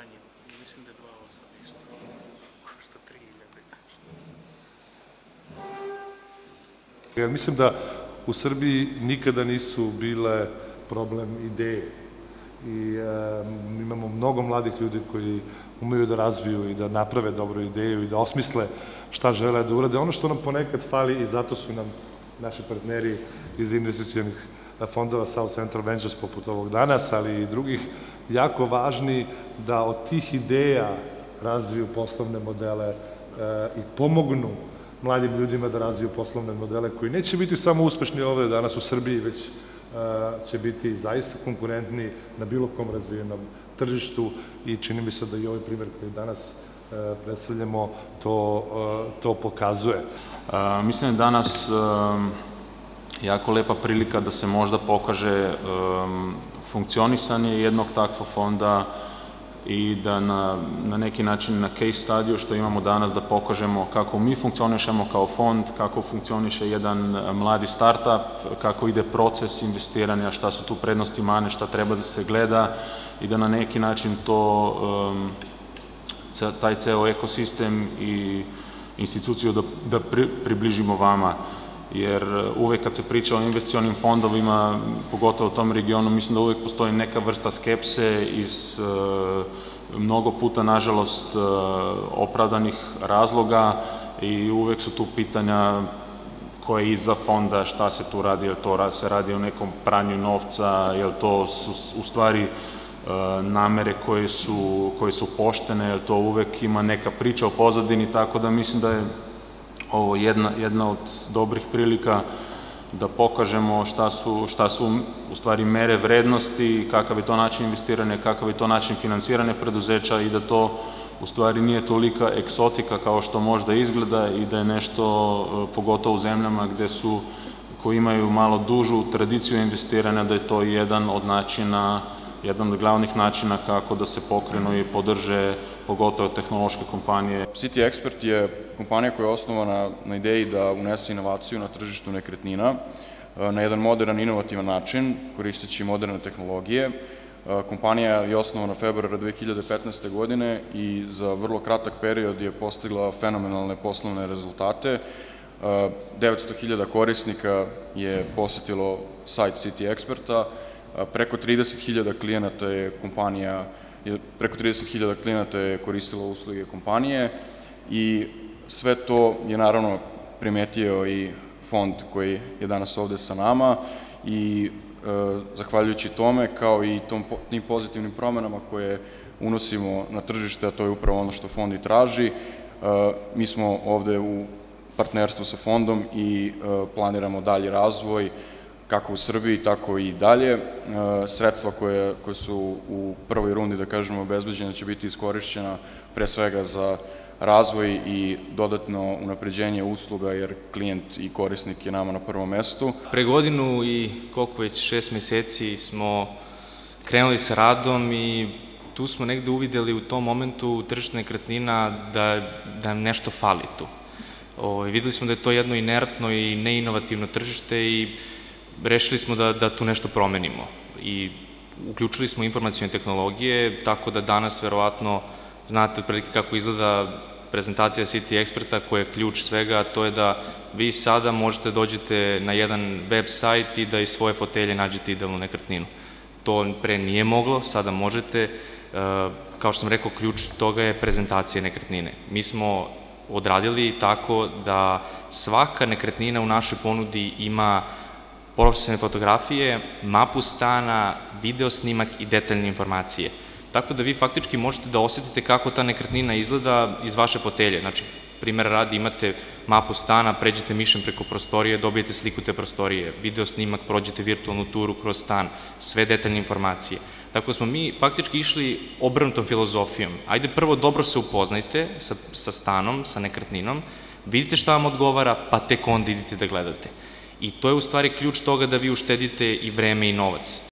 manji, mislim da je 2.800 isto, košta 3.000. Mislim da u Srbiji nikada nisu bile problem ideje i imamo mnogo mladih ljudi koji umeju da razviju i da naprave dobru ideju i da osmisle šta žele da urade. Ono što nam ponekad fali i zato su nam naši partneri iz investicionih fondova South Central Ventures poput ovog danas, ali i drugih, jako važni da od tih ideja razviju poslovne modele i pomognu mladim ljudima da razviju poslovne modele koji neće biti samo uspešni ovde danas u Srbiji, već će biti zaista konkurentni na bilo kom razvijenom tržištu i čini mi se da i ovaj primjer koji danas predstavljamo to pokazuje. Mislim da je danas jako lepa prilika da se možda pokaže funkcionisanje jednog takvog fonda i da na neki način na case studiju što imamo danas da pokažemo kako mi funkcionišemo kao fond, kako funkcioniše jedan mladi startup, kako ide proces investiranja, šta su tu prednosti i mane, šta treba da se gleda i da na neki način taj ceo ekosistem i instituciju da približimo vama. Jer uvek kad se priča o investicionim fondovima, pogotovo u tom regionu, mislim da uvek postoji neka vrsta skepse iz mnogo puta, nažalost, opravdanih razloga i uvek su tu pitanja ko je iza fonda, šta se tu radi, jel to se radi o nekom pranju novca, jel to su u stvari namere koje su poštene, jel to uvek ima neka priča o pozadini, tako da mislim da je ovo jedna od dobrih prilika da pokažemo šta su u stvari mere vrednosti, kakav je to način investiranja, kakav je to način finansiranja preduzeća i da to u stvari nije tolika egzotika kao što možda izgleda i da je nešto, pogotovo u zemljama koji imaju malo dužu tradiciju investiranja, da je to jedan od glavnih načina kako da se pokrenu i podrže pogotovo tehnološke kompanije. City Expert je kompanija koja je osnovana na ideji da unese inovaciju na tržištu nekretnina na jedan modern, inovativan način, koristeći moderne tehnologije. Kompanija je osnovana februara 2015. godine i za vrlo kratak period je postigla fenomenalne poslovne rezultate. 900.000 korisnika je posetilo sajt City Experta, preko 30.000 klijenata je koristilo usluge kompanije i sve to je naravno primetio i fond koji je danas ovde sa nama i zahvaljujući tome kao i tim pozitivnim promenama koje unosimo na tržište, a to je upravo ono što fond i traži, mi smo ovde u partnerstvu sa fondom i planiramo dalji razvoj kako u Srbiji, tako i dalje. Sredstva koje su u prvoj rundi, da kažemo, obezbeđena će biti iskorišćena pre svega za razvoj i dodatno unapređenje usluga, jer klijent i korisnik je nama na prvom mestu. Pre godinu i koliko već 6 meseci smo krenuli sa radom i tu smo negde uvideli u tom momentu tržište nekretnina da nam nešto fali tu. Videli smo da je to jedno inertno i neinovativno tržište i rešili smo da tu nešto promenimo i uključili smo informacione tehnologije, tako da danas verovatno znate otprilike kako izgleda prezentacija City Experta koja je ključ svega, a to je da vi sada možete dođete na jedan web sajt i da iz svoje fotelje nađete idealnu nekretninu. To pre nije moglo, sada možete. Kao što sam rekao, ključ toga je prezentacija nekretnine. Mi smo odradili tako da svaka nekretnina u našoj ponudi ima profesionalne fotografije, mapu stana, video snimak i detaljne informacije. Tako da vi faktički možete da osetite kako ta nekretnina izgleda iz vaše fotelje. Znači, primjera radi, imate mapu stana, pređete mišem preko prostorije, dobijete sliku te prostorije, video snimak, prođete virtualnu turu kroz stan, sve detaljne informacije. Tako da smo mi faktički išli obrnutom filozofijom. Ajde prvo dobro se upoznajte sa stanom, sa nekretninom, vidite šta vam odgovara, pa tek onda idite da gledate. I to je u stvari ključ toga da vi uštedite i vreme i novac.